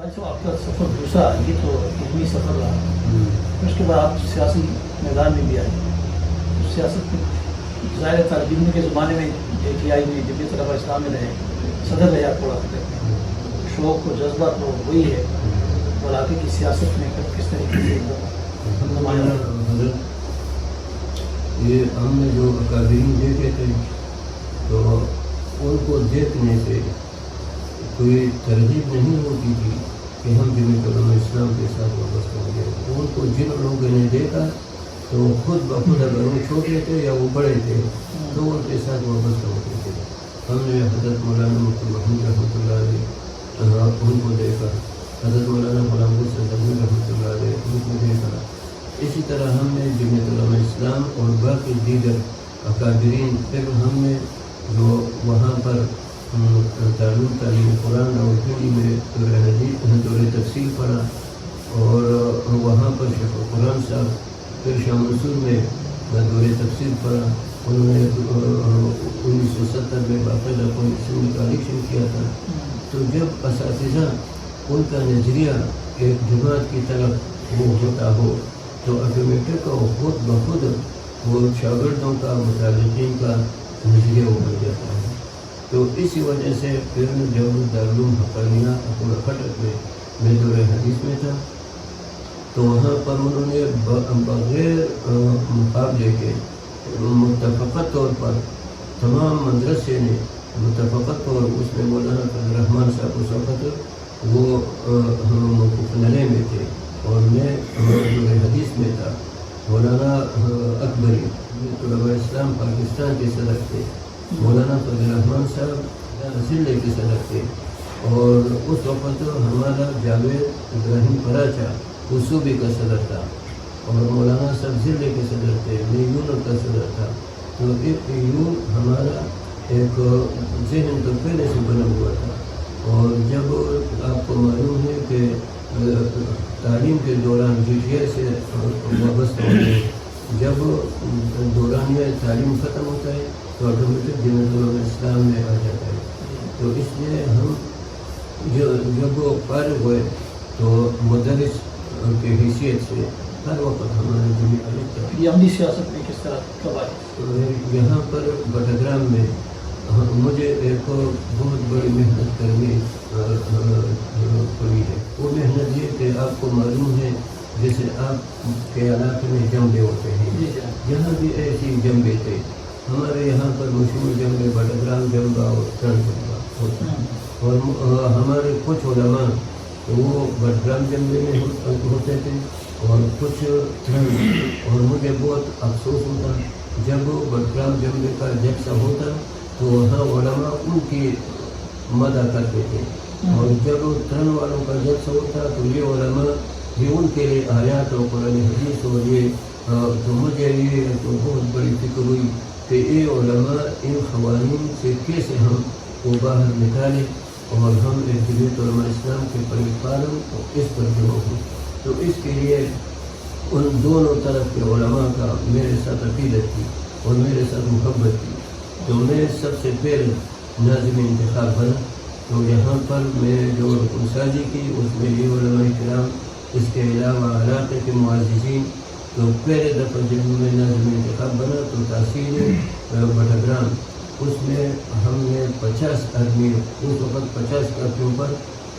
اچھا آپ کا سفر دوسرا یہ تو علمی سفر رہا، اس کے بعد آپ سیاسی میدان میں بھی آئے. سیاست میں ظاہر طالب علم کے زمانے میں JTI میں جمعیت علماء اسلام میں رہے، صدر رہے آپ کو شوق و جذبہ تو وہی ہے، اور آگے کی سیاست میں کس طریقے سے حضرت یہ ہم نے جو اکابرین دیکھے تھے تو ان کو دیکھنے سے کوئی ترغیب نہیں ہوتی تھی کہ ہم جمعیت علماء اسلام کے ساتھ وابستہ ہو گئے. ان کو جن لوگوں نے دیکھا تو خود بخود اگر وہ چھوٹے تھے یا وہ بڑے تھے تو ان کے ساتھ وابستہ ہوتے تھے. ہم نے حضرت مولانا مفتی محمود رحمۃ اللہ علیہ ان کو دیکھا، حضرت مولانا غلام حسین رحمۃ اللہ علیہ ان کو دیکھا. اسی طرح ہم نے جمعیت علماء اسلام اور باقی دیگر اکابرین، پھر ہم نے جو وہاں پر تعلیم قرآن اور پنڈی میں دور تفصیل پڑھا، اور وہاں پر شیخ القرآن صاحب، پھر شاہ منصور میں دور تفصیل پڑھا. انہوں نے 1970 میں باقاعدہ کمیشن کا الیکشن کیا تھا. تو جب اساتذہ ان کا نظریہ ایک جماعت کی طرف وہ ہوتا ہو تو آٹومیٹک اور خود بخود وہ شاگردوں کا متعلقین کا نظریہ وہ بن جاتا ہے. تو اسی وجہ سے پھر جب دارالعلوم حقانیہ اپنا خٹک میں دور حدیث میں تھا تو وہاں پر انہوں نے بغیر مقابلے کے متفقہ طور پر تمام مدرسے نے متفقہ طور اس میں مولانا فضل الرحمان صاحب اس وقت وہ موقوف نلے میں تھے اور میں دور حدیث میں تھا. مولانا اکبری علماء اسلام پاکستان کے صدر تھے، مولانا فضل الرحمان صاحب ضلع کے صدر تھے، اور اس وقت ہمارا جاوید ابراہیم پراچا وہ صوبے کا صدر تھا، اور مولانا صاحب ضلع کے صدر تھے، میں یونٹ کا صدر تھا. تو ایک یون ہمارا ایک ذہن تو پہلے سے بنا ہوا تھا. اور جب آپ کو معلوم ہے کہ تعلیم کے دوران JTI سے وابستہ ہوتے ہیں، جب دورانیہ تعلیم ختم ہوتا ہے تو آٹومیٹک جمعیت علماء اسلام میں آ جاتا ہے. تو اس لیے ہم جب وہ فارغ ہوئے تو مدرس کی حیثیت سے ہر وقت ہمارے جمعیت یہ عملی سیاست میں کس طرح کب آئی؟ یہاں پر بٹگرام میں مجھے ایک بہت بڑی محنت کرنی پڑی ہے. وہ محنت یہ کہ آپ کو معلوم ہے جیسے آپ کے علاقے میں جمبے ہوتے ہیں، یہاں بھی ایسی جمبے تھے. ہمارے یہاں پر مشہور جمبے بٹگرام جمبا اور ترن جمبا ہوتا ہے، اور ہمارے کچھ علماء وہ بٹگرام جمبے میں ہوتے تھے اور کچھ ترن. اور مجھے بہت افسوس ہوتا جب بٹگرام جمبے کا جلسہ ہوتا تو وہاں علماء ان کی مدح کرتے تھے، اور جب ترن والوں کا جلسہ ہوتا تو یہ علماء یہ ان کے لیے آیات اور قرآن حدیث اور یہ تو مجھے یہ تو بہت بڑی فکر ہوئی کہ یہ علماء ان قوانین سے کیسے ہم کو باہر نکالیں اور ہم ایک جمعیت علماء اسلام کے پالن اور اس پر جمع ہوں. تو اس کے لیے ان دونوں طرف کے علماء کا میرے ساتھ عقیدت تھی اور میرے ساتھ محبت تھی. تو میں سب سے پہلے ناظم انتخاب بنا. تو یہاں پر میں جو رکن سازی کی اس میں یہ علماء کرام، اس کے علاوہ علاقے کے معززین. تو پہلے دفعہ جب میں ناظم انتخاب بنا تو تحصیل بٹگرام اس میں ہم نے 50 آدمی، اس وقت 50 کاپیوں پر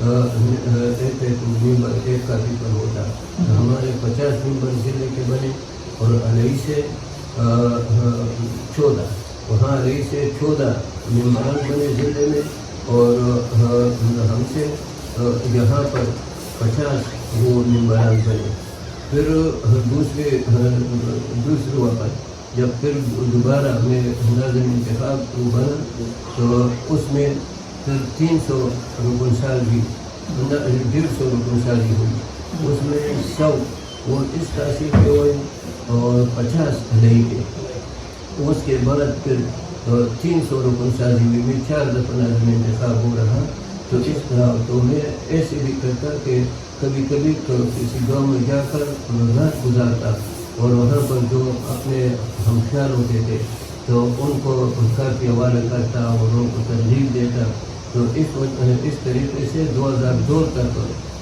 ایک ممبر ایک کاپی پر ہوتا. ہمارے 50 ممبر ضلع کے بنے اور علیہ سے 14 وہاں علیہ سے 14 ممبران بنے ضلع میں، اور ہم سے یہاں پر 50 وہ ممبران بنے. پھر دوسرے وقت جب پھر دوبارہ میں ناظم انتخاب بنا تو اس میں پھر 300 رکن سازی 150 رکن سازی ہوئی. اس میں 100 وہ اس تحصیل کے ہوئے اور 50 علیہ کے. اس کے بعد پھر 300 رکن سازی ہوئی. میں 4 دفعہ ناظم انتخاب ہو رہا. تو اس طرح تو میں ایسے بھی کرتا کہ کبھی کبھی کسی گاؤں میں جا کر رات گزارتا اور وہاں پر جو اپنے ہمخیال ہوتے تھے تو ان کو کافی حوالہ کرتا اور ان کو ترغیب دیتا. تو اس طریقے سے 2002 تک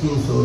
300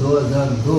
2002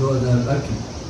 2008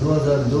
2002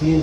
3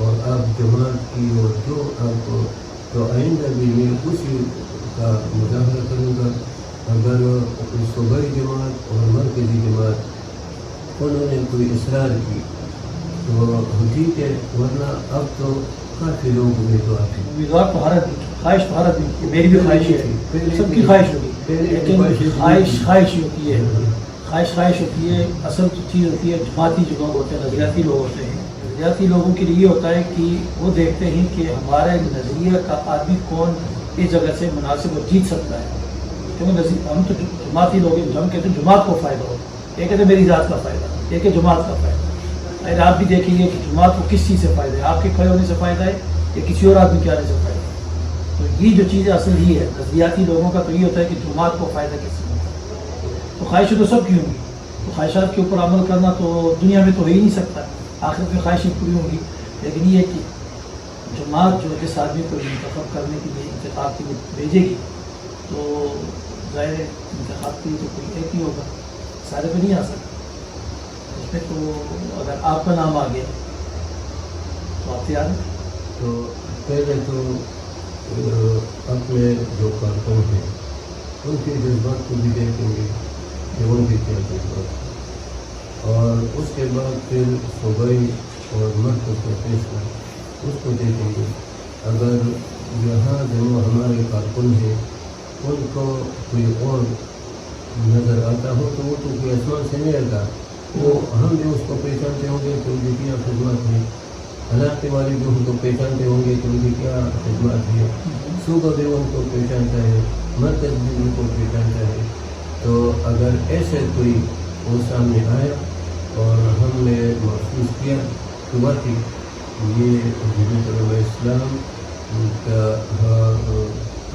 اور آپ جماعت کی اور جو آپ کو تو آئندہ بھی میں اسی کا مظاہرہ کروں گا. اگر صوبائی جماعت اور مرکزی جماعت انہوں نے کوئی اصرار کی تو ٹھیک ہے, ورنہ اب تو کافی لوگ امیدوار ہیں. امیدوار تو حرت نہیں, خواہش تو حرت نہیں, میری بھی خواہش ہے, سب کی خواہش ہوگی, لیکن خواہش ہوتی ہے, خواہش ہوتی ہے. اصل چیز ہوتی ہے جماعتی جو لوگ ہوتے ہیں, نظریاتی لوگ ہوتے ہیں, نظریاتی لوگوں کے لیے یہ ہوتا ہے کہ وہ دیکھتے ہیں کہ ہمارے نظریہ کا آدمی کون اس جگہ سے مناسب اور جیت سکتا ہے. کیونکہ ہم تو جماعتی لوگ ہیں, ہم کہتے ہیں جماعت کو فائدہ ہو, یہ کہتے ہیں میری ذات کا فائدہ, ایک ہے جماعت کا فائدہ. اگر آپ بھی دیکھیں گے کہ جماعت کو کس چیز سے فائدہ ہے, آپ کے کھڑے ہونے سے فائدہ ہے یا کسی اور آدمی کے آنے سے فائدہ ہے. تو یہ جو چیزیں اصل یہ ہے نظریاتی لوگوں کا, تو یہ ہوتا ہے کہ جماعت کو فائدہ کس سے ہوتا ہے. تو خواہشیں تو سب کی ہوں گی, تو خواہشات کے اوپر عمل کرنا تو دنیا میں تو ہو ہی نہیں سکتا, آخرت میں خواہشیں پوری ہوں گی. لیکن یہ ہے کہ جماعت جو جس آدمی کو منتخب کرنے کے لیے انتخاب کے لیے بھیجے گی تو ظاہر ہے انتخاب کے لیے تو کوئی ایک ہی ہوگا, سارے پہ نہیں آ سکتا. اس میں تو اگر آپ کا نام آ گیا تو آپ تیار ہیں. تو پہلے تو اپنے جو کارکن ہیں ان کے جذبات کو بھی دیکھیں گے کہ ان کے کیا جذبات ہیں, اور اس کے بعد پھر صوبائی اور مرکز کا فیصلہ اس کو دیکھیں گے. اگر یہاں جو ہمارے کارکن ہیں ان کو کوئی اور نظر آتا ہو تو وہ تو کوئی آسمان سے نہیں آتا, وہ ہم بھی اس کو پہچانتے ہوں گے کہ ان کی کیا خدمات ہیں, علاقے والے بھی ان کو پہچانتے ہوں گے کہ ان کی کیا خدمات ہیں, صوبہ بھی ان کو پہچانتا ہے, مرکز بھی ان کو پہچانتا ہے. تو اگر ایسے کوئی وہ سامنے آیا اور ہم نے محسوس کیا کہ واقعی یہ جمعیت علماء اسلام کا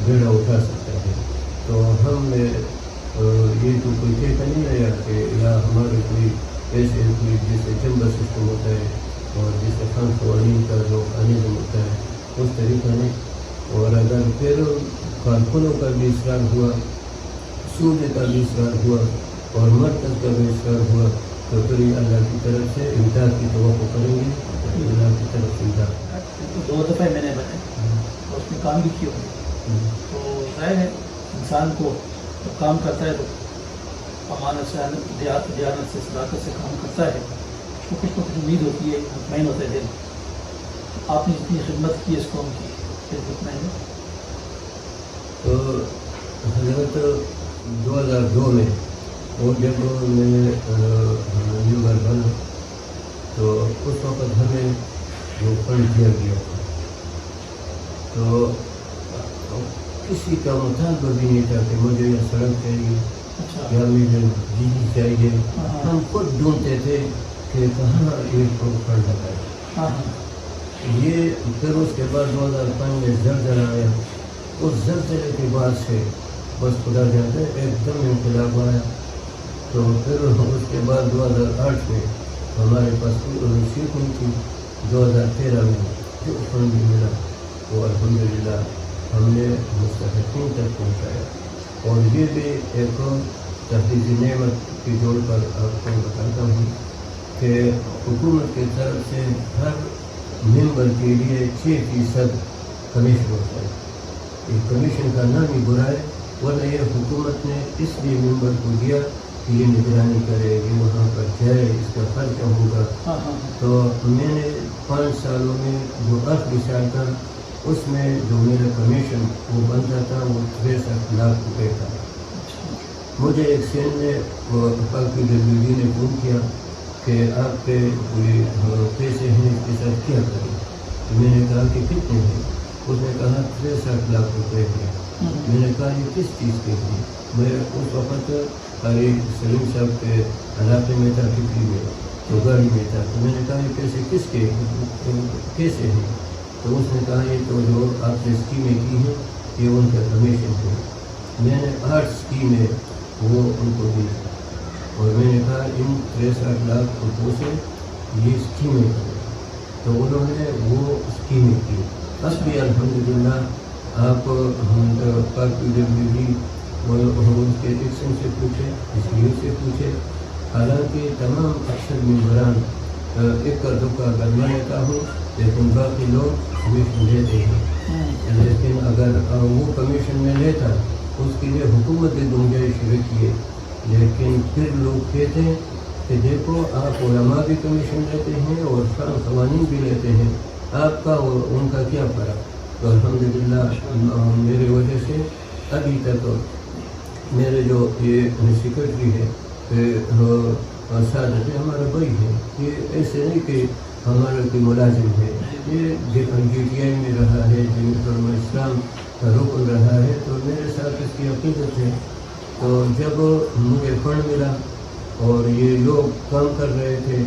بیڑا اٹھا سکتا ہے, تو ہم نے یہ تو کوئی ٹھیکہ نہیں آیا کہ یا ہمارے کوئی ایسے کوئی جیسے چیمبر سسٹم ہوتا ہے اور جیسے خان قوانین کا جو نظم ہوتا ہے اس طریقہ نہیں. اور اگر پھر کارکنوں کا بھی اصرار ہوا, صوبے کا بھی اصرار ہوا اور مرکز کا بھی اصرار ہوا تو پھر اللہ کی طرف سے امداد کی توقع کریں گے, اللہ کی طرف سے امداد. 2 دفعہ میں نے بتایا اور اس میں کام بھی کیا ہوں, تو ظاہر ہے انسان کو جب کام کرتا ہے تو امانت سے, دیانت سے, صداقت سے کام کرتا ہے, اس کو کچھ نہ کچھ امید ہوتی ہے, مطمئن ہوتا ہے دل. آپ نے جتنی خدمت کی اس قوم کی پھر مطمئن ہے. تو حضرت 2002 میں اور جب میں ممبر بنا تو اس وقت ہمیں جو فنڈ دیا گیا تھا تو کسی کا مطالبہ بھی نہیں تھا کہ مجھے یہ سڑک چاہیے یا مجھے بجلی چاہیے. ہم خود ڈھونڈتے تھے کہ کہاں یہ فنڈ لگائے. یہ پھر اس کے بعد 2005 میں زلزلہ آیا, اس زلزلے کے بعد سے بس خدا جانتا ہے ایک دم انقلاب آیا. تو پھر اس کے بعد 2008 میں ہمارے پاس رسید ہوئی تھی, 2013 میں جو فنڈ ملا وہ الحمدللہ ہم نے مستحقین تک پہنچایا. اور یہ بھی ایک تحریری نعمت کی جوڑ پر آپ کو بتاتا ہوں کہ حکومت کی طرف سے ہر ممبر کے لیے 6% کمیشن ہوتا ہے. یہ کمیشن کا نام ہی برا ہے, ورنہ یہ حکومت نے اس لیے ممبر کو دیا کہ یہ نگرانی کرے, یہ وہاں پر جائے, اس کا خرچہ ہوگا. تو میں نے 5 سالوں میں جو آخری سال تھا اس میں جو میرا کمیشن وہ بنتا تھا وہ 63 لاکھ روپے تھا. مجھے ایک سین نے PWD نے فون کیا کہ آپ کے کوئی پیسے ہیں اس کے ساتھ کیا کریں. میں نے کہا کہ کتنے ہیں؟ اس نے کہا 63 لاکھ روپے ہیں. میں نے کہا یہ کس چیز کے ہیں؟ میں اس وقت قاری سلیم صاحب کے علاقے میں تھا, ٹکری میں, تو گاڑی میں تھا. تو میں نے کہا یہ پیسے کس کے کیسے ہیں؟ تو اس نے کہا یہ تو جو آپ نے اسکیمیں کی ہیں یہ ان کا کمیشن ہے. میں نے 8 اسکیمیں وہ ان کو دی اور میں نے کہا ان 63 لاکھ روپوں سے یہ اسکیمیں کریں. تو انہوں نے وہ اسکیمیں کی. اب بھی الحمدللہ آپ PWD اور اس کے ایکشن سے پوچھیں, اس لیے سے پوچھیں, حالانکہ تمام اکثر ممبران اکا دکا کروا لیتا ہوں، لیکن باقی لوگ کمیشن دیتے ہیں۔ لیکن اگر وہ کمیشن میں لیتا اس کے لیے حکومت کی گنجائش رکھیے، لیکن پھر لوگ کہتے ہیں کہ دیکھو آپ علماء بھی کمیشن لیتے ہیں اور قوانین بھی لیتے ہیں، آپ کا اور ان کا کیا فرق؟ تو الحمدللہ میرے وجہ سے ابھی تک میرے جو یہ سیکرٹری ہے سعادت ہمارا بھائی ہے، یہ ایسے نہیں کہ ہمارا کوئی ملازم ہے، یہ جی ٹی آئی میں رہا ہے، جمعیت علماء اسلام کا رکن رہا ہے، تو میرے ساتھ اس کی عقیدت ہے۔ تو جب مجھے فنڈ ملا اور یہ لوگ کام کر رہے تھے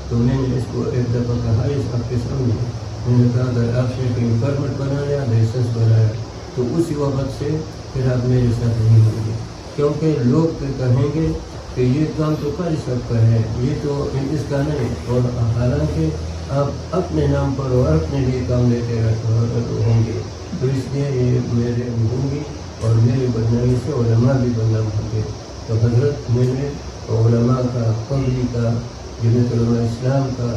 تو میں نے اس کو ایک دفعہ کہا اس آپ کے سامنے، میں نے کہا اگر آپ نے کہیں پرمٹ بنایا، لائسنس بنایا تو اسی وقت سے پھر آپ میرے ساتھ نہیں ہوں گے، کیونکہ لوگ پھر کہیں گے کہ یہ کام تو قاری صاحب کا ہے، یہ تو اس کا نہیں، اور حالانکہ آپ اپنے نام پر اور اپنے لیے کام لیتے ہوں گے، تو اس لیے یہ میرے ہوں گی اور میری بدنامی سے علماء بھی بدنام ہوں گے۔ تو حضرت میں نے علماء کا، قبلی کا، جمعیت علماء اسلام کا،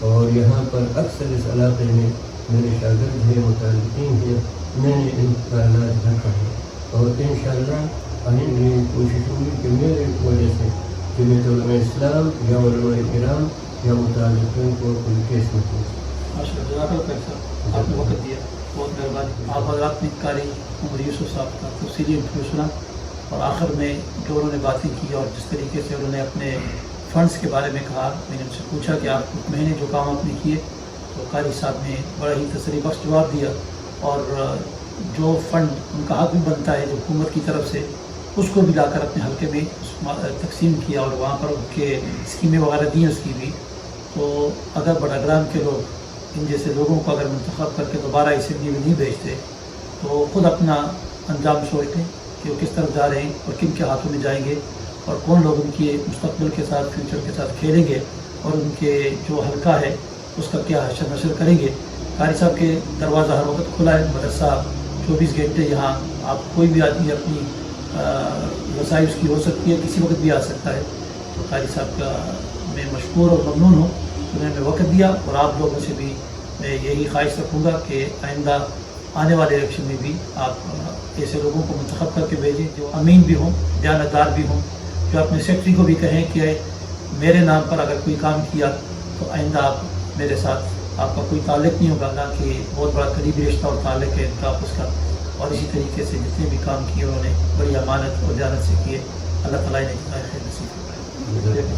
اور یہاں پر اکثر اس علاقے میں میرے شاگرد ہیں، متعلقین ہیں، میں نے ان کا علاج رکھا ہے، اور انشاءاللہ آئندہ یہ کوشش ہوگی کہ میرے وجہ سے جمعیت علماء اسلام یا علماء کرام یا متعلقین کو کوئی کیس نہ پہنچے۔ آپ نے وقت دیا، بہت مہربانی۔ آپ حضرات نے قاری عمر یوسف صاحب کا تفصیلی انٹرویو سنا، اور آخر میں جو انہوں نے باتیں کی اور جس طریقے سے انہوں نے اپنے فنڈز کے بارے میں کہا، میں نے ان سے پوچھا کہ آپ کچھ مہینے جو کام آپ نے کیے، تو قاری صاحب نے بڑا ہی تسلی بخش جواب دیا، اور جو فنڈ ان کا حق بھی بنتا ہے جو حکومت کی طرف سے، اس کو بھی لا کر اپنے حلقے میں تقسیم کیا، اور وہاں پر ان کے اسکیمیں وغیرہ دی اس کی بھی۔ تو اگر بڑاگرام کے لوگ ان جیسے لوگوں کو اگر منتخب کر کے دوبارہ اسمبلی میں نہیں بھیجتے تو خود اپنا انجام سوچ لیں کہ وہ کس طرف جا رہے ہیں اور کن کے ہاتھوں میں جائیں گے، اور کون لوگ ان کے مستقبل کے ساتھ، فیوچر کے ساتھ کھیلیں گے، اور ان کے جو حلقہ ہے اس کا کیا حشر نشر کریں گے۔ قاری صاحب کے دروازہ ہر وقت کھلا ہے، مدرسہ 24 گھنٹے، یہاں آپ کوئی بھی آدمی اپنی رسائی اس کی ہو سکتی ہے، کسی وقت بھی آ سکتا ہے۔ تو قاری صاحب کا میں مشکور اور ممنون ہوں، انہوں نے وقت دیا، اور آپ لوگوں سے بھی میں یہی خواہش رکھوں گا کہ آئندہ آنے والے الیکشن میں بھی آپ ایسے لوگوں کو منتخب کر کے بھیجیں جو امین بھی ہوں، دیانتدار بھی ہوں، جو اپنے سیکٹری کو بھی کہیں کہ میرے نام پر اگر کوئی کام کیا تو آئندہ آپ میرے ساتھ، آپ کا کوئی تعلق نہیں ہوگا، نہ کہ بہت بڑا قریبی رشتہ اور تعلق ہے ان کا آپس کا۔ اور اسی طریقے سے جتنے بھی کام کیے انہوں نے بڑی امانت اور دیانت سے کیے، اللہ تعالیٰ نے خیر نصیب فرمائے۔